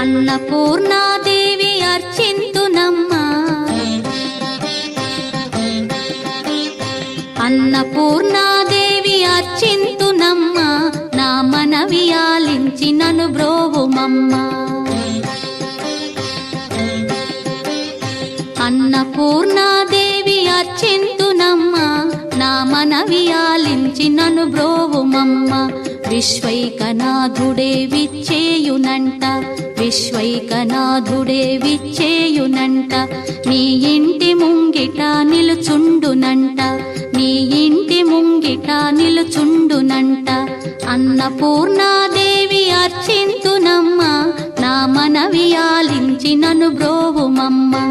అన్నపూర్ణాదేవి అర్చింతునమ్మా, అన్నపూర్ణాదేవి అర్చింతునమ్మా, నా మనవి ఆలించి నన్ను బ్రోవుమమ్మా. అన్నపూర్ణాదేవి అర్చింతునమ్మా, నా మనవి ఆలించి నన్ను బ్రోవుమమ్మా. విశ్వైకనాథుడే విచ్చేయునంట, విశ్వైకనాథుడే విచ్చేయునంట, నీ ఇంటి ముంగిట నిలుచుండునంట, నీ ఇంటి ముంగిట నిలుచుండునంట. అన్నపూర్ణాదేవి అర్చింతునమ్మా, నా మనవి ఆలించి నన్ను బ్రోవుమమ్మా.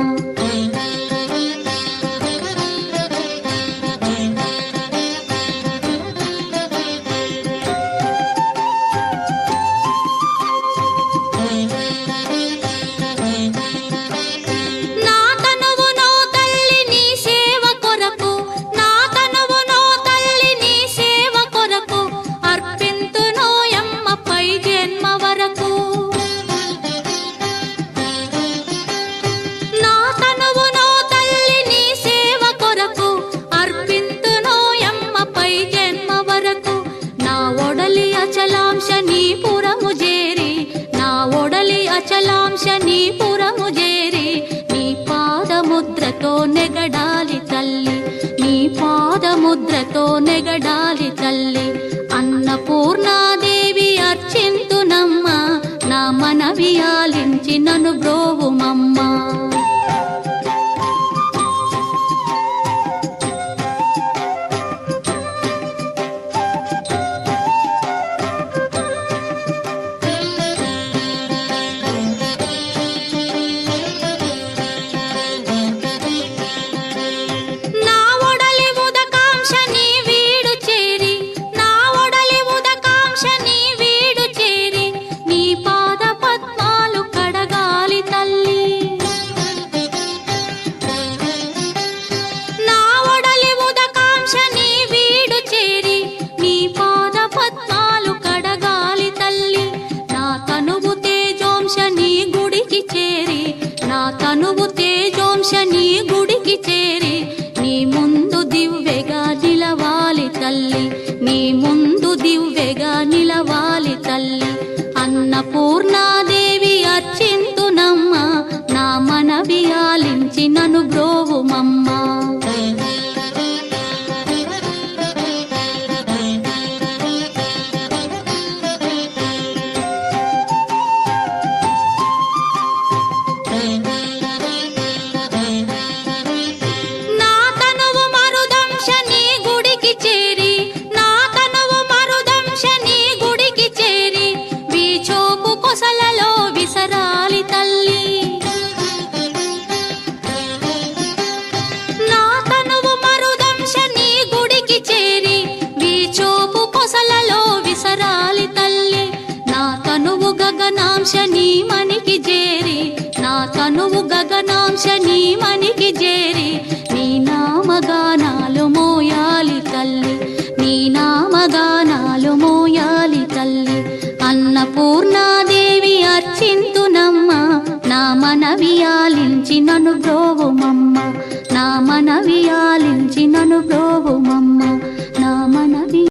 అచలాంశనీపురము చేరి నీ పాదముద్రతో నెగడాలి తల్లి, నీ పాదముద్రతో నెగడాలి తల్లి. అన్నపూర్ణాదేవి అర్చింతునమ్మా, నా మనవి ఆలించి నన్ను బ్రోవుమమ్మా. తనువు తేజోంశని గుడికి చేరి నీ ముందు దివ్వెగా నిలవాలి తల్లి, నీ ముందు దివ్వెగా నిలవాలి తల్లి. అన్నపూర్ణాదేవి అర్చింతునమ్మా, నా మనవి ఆలించి నన్ను బ్రోవుమమ్మా. గగనాంశని మనికి చేరి, నా తనువు గగనాంశని మనికి చేరి నీ నామగానాలు మోయాలి తల్లి, నీ నామగానాలు మోయాలి తల్లి. అన్నపూర్ణాదేవి అర్చింతునమ్మా, నా మనవి ఆలించి నన్ను బ్రో